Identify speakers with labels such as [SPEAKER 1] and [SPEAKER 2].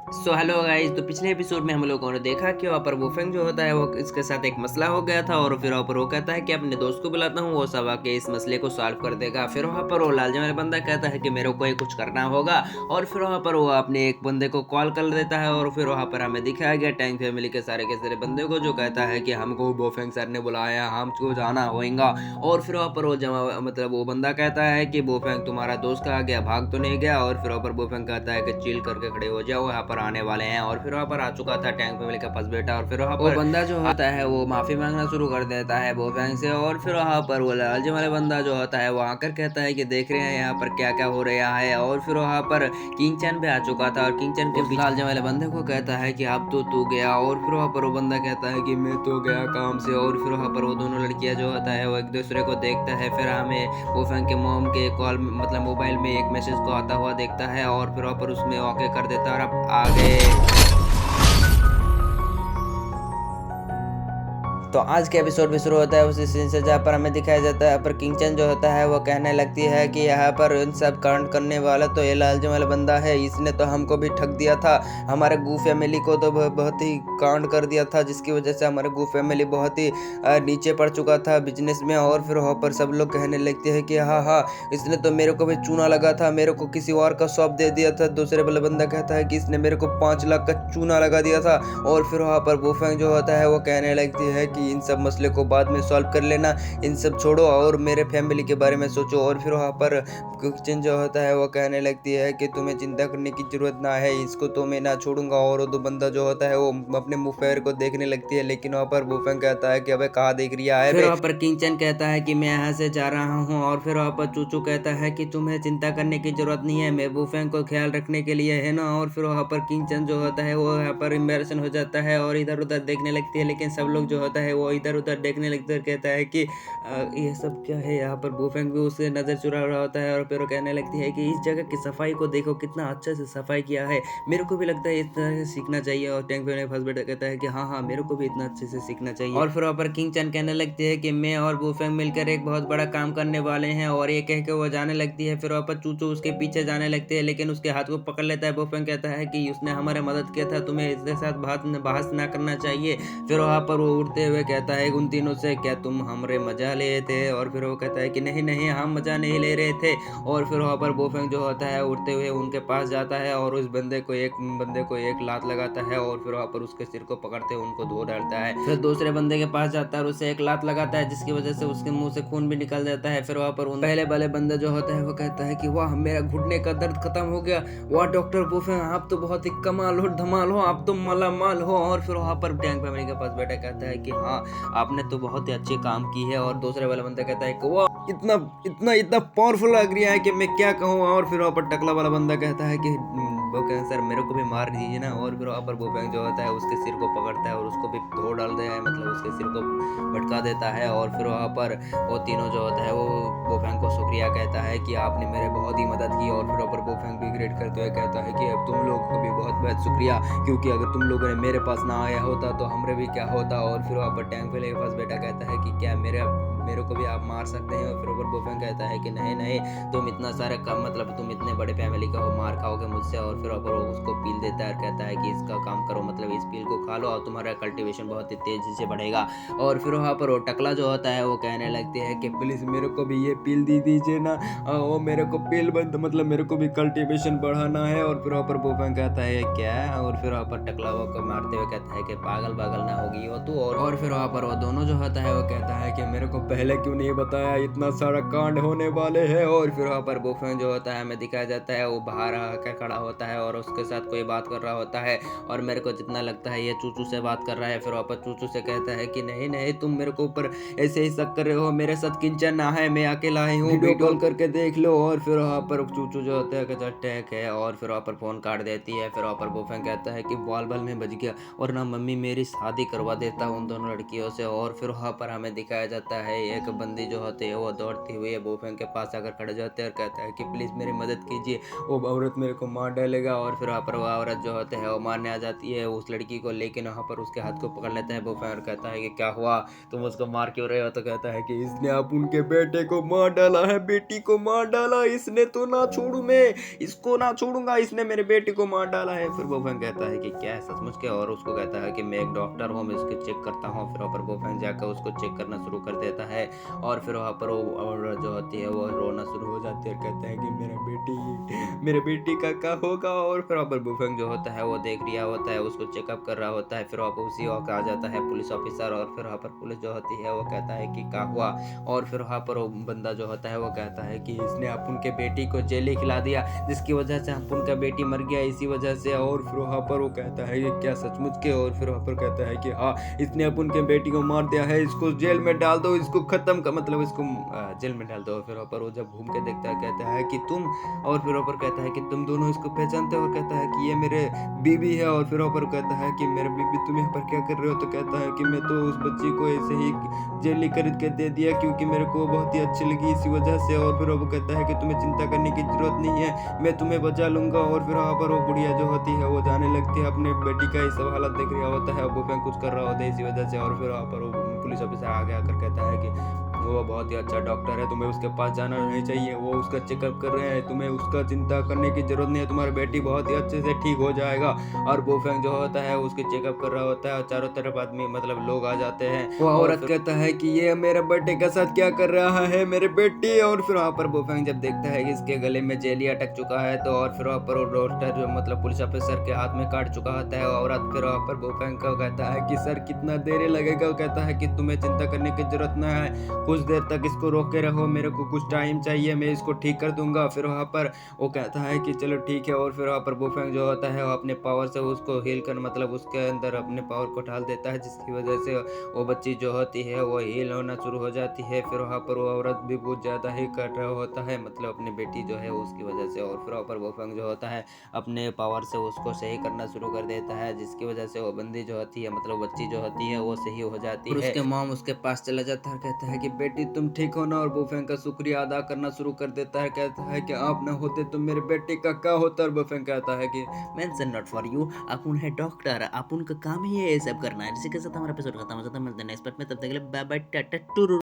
[SPEAKER 1] Hello guys. तो पिछले episode में हम लोगों ने देखा कि वहाँ पर वुफेंग जो होता है वो इसके साथ एक मसला हो गया था और फिर वहाँ पर वो कहता है कि अपने दोस्त को बुलाता हूँ, वो सब आके इस मसले को सॉल्व कर देगा। फिर वहाँ पर वो लालजम वाला बंदा कहता है कि मेरे को ही कुछ करना होगा और फिर वहाँ पर वो अपने एक बंदे को कॉल कर देता है और फिर वहाँ पर हमें दिखाया गया टैंक फैमिली के सारे बंदे को, जो कहता है कि हमको वुफेंग सर ने बुलाया, हमको जाना होगा। और फिर वहाँ पर वो जमा मतलब वो बंदा कहता है कि वुफेंग तुम्हारा दोस्त कहाँ गया, भाग तो नहीं गया। और फिर वहाँ पर वुफेंग कहता है कि चिल करके खड़े हो जाओ, यहाँ पर आने वाले हैं। और फिर वहाँ पर आ चुका था टैंक फैमिली का पास बेटा और फिर वहाँ पर वो बंदा जो होता है वो माफी मांगना शुरू कर देता है वुफेंग से। और फिर वहाँ पर वो लालची वाला बंदा जो होता है वो आकर कहता है कि देख रहे हैं यहाँ पर क्या क्या हो रहा है। और फिर वहाँ पर किंग चैन भी आ चुका था और किंग चैन के पीछे लालची वाले बंदे को कहता है कि अब तो तू गया। और फिर वहाँ पर वो बंदा कहता है कि मैं तो गया काम से। और फिर वहाँ पर वो दोनों लड़कियां जो होता है वो एक दूसरे को देखता है। फिर हमें वुफेंग के मॉम के कॉल मतलब मोबाइल में एक मैसेज को आता हुआ देखता है और फिर वहाँ पर उसमें ओके कर देता है और अब आगे। तो आज के एपिसोड भी शुरू होता है उसी सीन से जहाँ पर हमें दिखाया जाता है पर किंगचन जो होता है वो कहने लगती है कि यहाँ पर इन सब कांड करने वाला तो ये लालजम वाला बंदा है, इसने तो हमको भी ठग दिया था, हमारे गू फैमिली को तो बहुत ही कांड कर दिया था जिसकी वजह से हमारे गू फैमिली बहुत ही नीचे पड़ चुका था बिजनेस में। और फिर वहाँ पर सब लोग कहने लगते हैं कि हाँ हाँ इसने तो मेरे को भी चूना लगा था, मेरे को किसी और का शॉप दे दिया था। दूसरे वाला बंदा कहता है कि इसने मेरे को 5 लाख का चूना लगा दिया था। और फिर वहाँ पर वुफेंग जो होता है वो कहने लगती है कि इन सब मसले को बाद में सॉल्व कर लेना, इन सब छोड़ो और मेरे फैमिली के बारे में सोचो। और फिर वहाँ पर किचन जो होता है वो कहने लगती है कि तुम्हें चिंता करने की जरूरत ना है, इसको तो मैं ना छोड़ूंगा। और वो दो बंदा जो होता है वो अपने मुफेर को देखने लगती है, लेकिन वहाँ पर वुफेंग कहता है कि अबे कहाँ देख रिया है। फिर वहाँ पर किंगचन कहता है कि मैं यहाँ से जा रहा हूँ। और फिर वहाँ पर चूचू कहता है कि तुम्हें चिंता करने की जरूरत नहीं है, मैं वुफेंग को ख्याल रखने के लिए है ना। और फिर वहाँ पर किंगचन जो होता है वो यहाँ पर इम्बेरसन हो जाता है और इधर उधर देखने लगती है, लेकिन सब लोग जो होता है वो इधर उधर देखने लगते हैं। कहता है कि ये सब क्या है, यहाँ पर वुफेंग भी उससे नजर चुरा रहा होता है। और फिर वो कहने लगती है कि इस जगह की सफाई को देखो, कितना अच्छे से सफाई किया है, मेरे को भी लगता है इस तरह से सीखना चाहिए। और टैंक फैमिली फर्स्ट बेटा कहता है कि हाँ हाँ मेरे को भी इतना अच्छे से सीखना चाहिए। और फिर वहाँ पर किंग चैन कहने लगती है कि मैं और वुफेंग मिलकर एक बहुत बड़ा काम करने वाले हैं, और ये कह के वो जाने लगती है। फिर वहाँ पर चूचू उसके पीछे जाने लगते हैं, लेकिन उसके हाथ को पकड़ लेता है। वुफेंग कहता है कि उसने हमारे मदद किया था, तुम्हें इसके साथ बहस ना करना चाहिए। फिर वहाँ पर वो उड़ते हुए कहता है उन तीनों से, क्या तुम हमरे मजा ले रहे थे? और फिर वो कहता है कि नहीं नहीं हम मजा नहीं ले रहे थे। और फिर वहाँ पर वुफेंग जो होता है उड़ते हुए उनके पास जाता है और उस बंदे को एक लात लगाता है और फिर वहाँ पर उसके सिर को पकड़ते हुए उनको धो डालता है। फिर दूसरे बंदे के पास जाता है और उसे एक लात लगाता है जिसकी वजह से उसके मुंह से खून भी निकल जाता है। फिर वहाँ पर पहले वाले बंदा जो होता है वो कहता है कि वाह मेरा घुटने का दर्द खत्म हो गया, वाह डॉक्टर वुफेंग आप तो बहुत ही कमाल हो, धमाल हो, आप तो मालामाल हो। और फिर वहाँ पर टैंक फैमिली के पास बैठा कहता है कि हाँ आपने तो बहुत ही अच्छे काम की है। और दूसरे वाला बंदा कहता है कि वाह इतना इतना इतना पावरफुल लग रहा है कि मैं क्या कहूँ। और फिर वहाँ पर टकला वाला बंदा कहता है कि वो सर मेरे को भी मार दीजिए ना। और फिर वहाँ पर वुफेंग जो होता है उसके सिर को पकड़ता है और उसको भी धो डाल देता है, मतलब उसके सिर को भटका देता है। और फिर वहाँ पर वो तीनों जो होता है वो वुफेंग को शुक्रिया कहता है कि आपने मेरे बहुत ही मदद की। और फिर वहाँ पर वुफेंग भी ग्रेट करते हुए कहता है कि अब तुम लोगों को भी बहुत बहुत शुक्रिया, क्योंकि अगर तुम लोगों ने मेरे पास ना आया होता तो हमरे भी क्या होता। और फिर वहाँ पर टैंक फैमिली के पास बेटा कहता है कि क्या मेरे को भी आप मार सकते हैं। और फिर ऊपर वुफेंग कहता है कि नहीं नहीं तुम इतना सारा काम मतलब तुम इतने बड़े फैमिली का हो, मार खाओगे मुझसे। और फिर ऊपर वो उसको पील देता है और कहता है कि इसका काम करो, मतलब इस पील को खा लो और तुम्हारा कल्टीवेशन बहुत ही तेजी से बढ़ेगा। और फिर वहाँ पर वो टकला जो होता है वो कहने लगती है कि प्लीज मेरे को भी ये पील दी दीजिए ना, वो मेरे को पील बंद मतलब मेरे को भी कल्टीवेशन बढ़ाना है। और फिर वहाँ पर वुफेंग कहता है क्या? और फिर वहाँ पर टकला को मारते हुए कहता है कि पागल पागल ना होगी वो तू। और फिर वहाँ पर वो दोनों जो होता है वो कहता है कि मेरे को पहले क्यों नहीं बताया, इतना सारा कांड होने वाले हैं। और फिर वहाँ पर वुफेंग जो होता है हमें दिखाया जाता है वो बाहर आकर खड़ा होता है और उसके साथ कोई बात कर रहा होता है। और मेरे को जितना लगता है ये चूचू से बात कर रहा है। फिर वहाँ पर चूचू से कहता है कि नहीं नहीं तुम मेरे को ऊपर ऐसे ही शक कर रहे हो, मेरे साथ किंचन ना है, मैं अकेला ही हूँ, वीडियो कॉल करके देख लो। और फिर वहाँ पर चूचू जो होता है कहता टैक है और फिर वहाँ पर फोन काट देती है। फिर वहाँ पर वुफेंग कहता है कि बॉल बॉल में बज गया और ना मम्मी मेरी शादी करवा देता उन दोनों लड़कियों से। और फिर वहाँ पर हमें दिखाया जाता है एक बंदी जो होती है वो दौड़ती हुई बोफेंग के पास आकर खड़े जाते हैं और कहता है कि प्लीज़ मेरी मदद कीजिए, वो औरत मेरे को मार डालेगा। और फिर वहाँ पर वो औरत जो होते है वो मारने आ जाती है उस लड़की को, लेकिन वहाँ पर उसके हाथ को पकड़ लेता है बोफेंग और कहता है कि क्या हुआ, तुम उसको मार क्यों रहे हो? तो कहता है कि इसने अब उनके बेटे को मार डाला है, बेटी को मार डाला, इसने तो ना छोड़ू मैं, इसको ना छोड़ूंगा, इसने मेरे बेटे को मार डाला है। फिर बोफेंग कहता है कि क्या है सचमुच के? और उसको कहता है कि मैं एक डॉक्टर हूँ, मैं इसको चेक करता हूँ। फिर वहाँ पर बोफेंग जाकर उसको चेक करना शुरू कर देता है और फिर वहाँ पर वो औरत जो होती है वो रोना शुरू हो जाती है और कहता है कि मेरे बेटी का क्या होगा। और फिर वहाँ पर बोफेंग जो होता है वो देख रिया होता है, उसको चेकअप कर रहा होता है। फिर वहाँ पर उसी वक्त आ जाता है पुलिस ऑफिसर और फिर वहाँ पर पुलिस जो होती है वो कहता है कि क्या हुआ। और फिर वहाँ पर वो बंदा जो होता है वो कहता है कि इसने अपुन के बेटी को जेली खिला दिया, जिसकी वजह से अपुन का बेटी मर गया इसी वजह से। और फिर वहाँ पर वो कहता है कि क्या सचमुच के? और फिर वहाँ पर कहता है कि हाँ, इसने अपुन के बेटी को मार दिया है, इसको जेल में डाल दो, इसको खत्म का मतलब इसको जेल में डाल दो। और फिर वहाँ पर वो जब घूम के देखता है कहता है कि तुम, और फिर वहाँ पर कहता है कि तुम दोनों इसको पहचानते हो? और कहता है कि ये मेरे बीबी है। और फिर वहाँ पर कहता है कि मेरे बीबी तुम यहाँ पर क्या कर रहे हो? तो कहता है कि मैं तो उस बच्ची को ऐसे ही जेली खरीद के दे दिया क्योंकि मेरे को बहुत ही अच्छी लगी इसी वजह से। और फिर वो कहता है कि तुम्हें चिंता करने की जरूरत नहीं है, मैं तुम्हें बचा लूंगा। और फिर वहाँ पर वो बुढ़िया जो होती है वो जाने लगती है, अपने बेटी का ये सब हालत देख रहा होता है, वो कुछ कर रहा होता है इसी वजह से। और फिर वहाँ पर वो पुलिस ऑफिसर आगे आकर कहता है कि वो बहुत ही अच्छा डॉक्टर है, तुम्हें उसके पास जाना नहीं चाहिए, वो उसका चेकअप कर रहे हैं, तुम्हें उसका चिंता करने की जरूरत नहीं है, तुम्हारी बेटी बहुत ही अच्छे से ठीक हो जाएगा। और बोफेंग जो होता है उसके चेकअप कर रहा होता है और चारों तरफ आदमी मतलब लोग आ जाते हैं। वो औरत कहता है कि ये मेरे बेटे के साथ क्या कर रहा है मेरे बेटी। और फिर वहाँ पर बोफेंग जब देखता है कि इसके गले में जेली अटक चुका है तो और फिर वहाँ पर वो डॉक्टर जो मतलब पुलिस ऑफिसर के हाथ में काट चुका होता है औरत। फिर वहाँ पर बोफेंग को कहता है कि सर कितना देर लगेगा? कहता है कि तुम्हें चिंता करने की जरूरत न है, कुछ देर तक इसको रोके रहो, मेरे को कुछ टाइम चाहिए, मैं इसको ठीक कर दूंगा। फिर वहाँ पर वो कहता है कि चलो ठीक है। और फिर वहाँ पर बोफेंग जो होता है वो अपने पावर से उसको हील कर मतलब उसके अंदर अपने पावर को ढाल देता है, जिसकी वजह से वो बच्ची जो होती है वो हील होना शुरू हो जाती है। फिर वहाँ पर वो औरत भी बहुत ज़्यादा ही कर रहा होता है मतलब अपनी बेटी जो है उसकी वजह से। और फिर वहाँ पर बोफेंग जो होता है अपने पावर से उसको सही करना शुरू कर देता है, जिसकी वजह से वो बंदी जो होती है मतलब बच्ची जो होती है वो सही हो जाती है। उसके मॉम उसके पास चला जाता है, कहता है कि बेटी तुम ठीक हो ना? और बोफेंग का शुक्रिया अदा करना शुरू कर देता है, कहता है कि आप ना होते तो मेरे बेटे का क्या होता। और बोफेंग कहता है कि मेंशन नॉट फॉर यू, अपुन है डॉक्टर, अपुन का काम ही है ये सब करना है। इसी के साथ हमारा एपिसोड खत्म हो जाता है, मिलते हैं नेक्स्ट पार्ट में, तब तक के लिए बाय बाय टाटा टुरु।